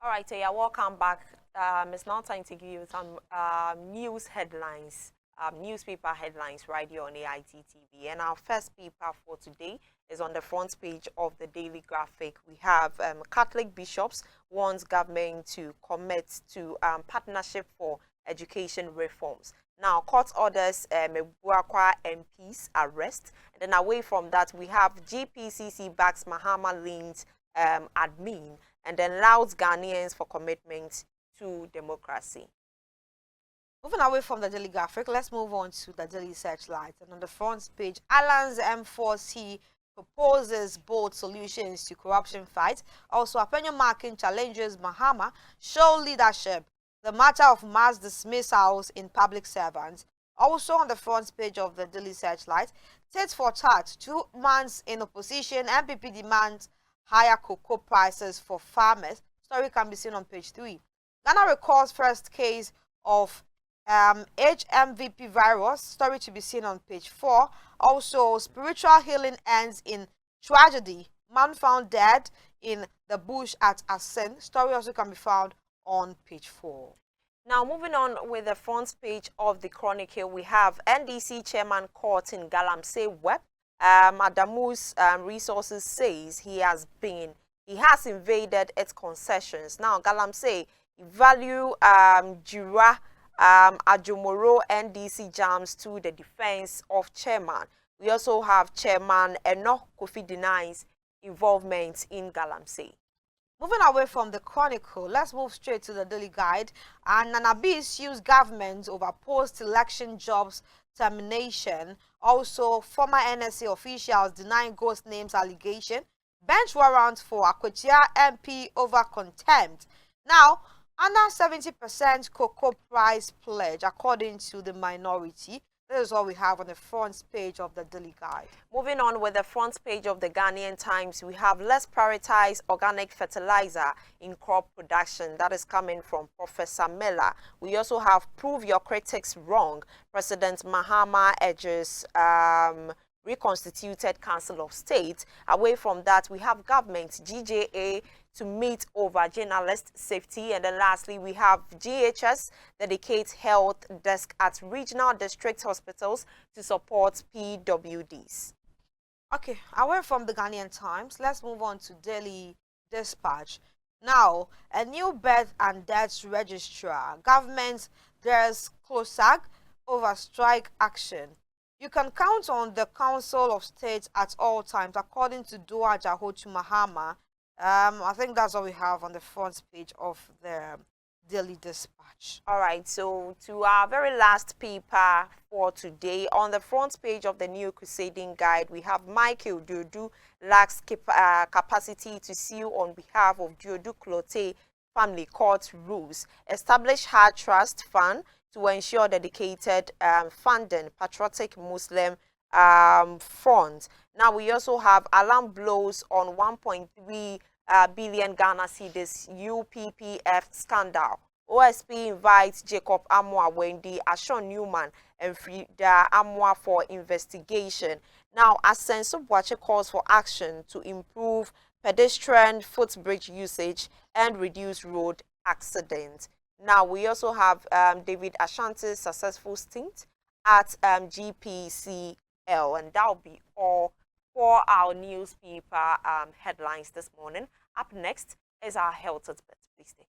All right, so yeah, welcome back. It's now time to give you some news headlines, newspaper headlines right here on AIT-TV. And our first paper for today is on the front page of the Daily Graphic. We have Catholic bishops warns government to commit to partnership for education reforms. Now, court orders Mebuakwa MP's arrest. And then away from that, we have GPCC backs Mahama linked admin, and then louds Ghanaians for commitment to democracy. Moving away from the Daily Graphic, let's move on to the Daily Searchlight. And on the front page, Alan's M4C proposes bold solutions to corruption fight. Also, Apenyo Markin challenges Mahama, show leadership. The matter of mass dismissals in public servants. Also on the front page of the Daily Searchlight, tit for tat, 2 months in opposition, MPP demands higher cocoa prices for farmers. Story can be seen on page 3. Ghana records first case of HMVP virus. Story to be seen on page 4. Also, spiritual healing ends in tragedy. Man found dead in the bush at Asen. Story also can be found on page 4. Now, moving on with the front page of the Chronicle, we have NDC chairman caught in Galamsey web. Adamu's resources says he has invaded its concessions. Now, Galamsey value Jura Ajomoro NDC jams to the defense of chairman. We also have chairman Enoch Kofi denies involvement in Galamsey. Moving away from the Chronicle, let's move straight to the Daily Guide. And Nanabi sues government over post-election jobs termination. Also, former NSA officials denying ghost names allegation. Bench warrant for Akwetia MP over contempt. Now, under 70% cocoa price pledge, according to the minority. This is what we have on the front page of the Daily Guide. Moving on with the front page of the Ghanaian Times, we have let's prioritize organic fertilizer in crop production. That is coming from Professor Miller. We also have prove your critics wrong. President Mahama urges reconstituted Council of State. Away from that, we have government, GJA, to meet over journalist safety. And then lastly, we have GHS dedicates health desk at regional district hospitals to support PWDs. Okay, away from the Ghanaian Times, let's move on to Daily Dispatch. Now, a new birth and deaths registrar. Government there's CLOSAG over strike action. You can count on the Council of State at all times, according to Dua Jahotu Mahama. I think that's what we have on the front page of the Daily Dispatch. All right, so to our very last paper for today, on the front page of the New Crusading Guide, we have Michael Diodu lacks capacity to sue on behalf of Diodu Clote family court rules. Establish hard trust fund to ensure dedicated funding, patriotic Muslim front. Now, we also have alarm blows on 1.3 billion Ghana cedis UPPF scandal. OSP invites Jacob Amwa Wendy, Ashon Newman, and Frida Amwa for investigation. Now, Asenso Boache calls for action to improve pedestrian footbridge usage and reduce road accidents. Now, we also have David Ashanti's successful stint at GPCL, and that will be all for our newspaper headlines this morning. Up next is our health tidbit. Please stay.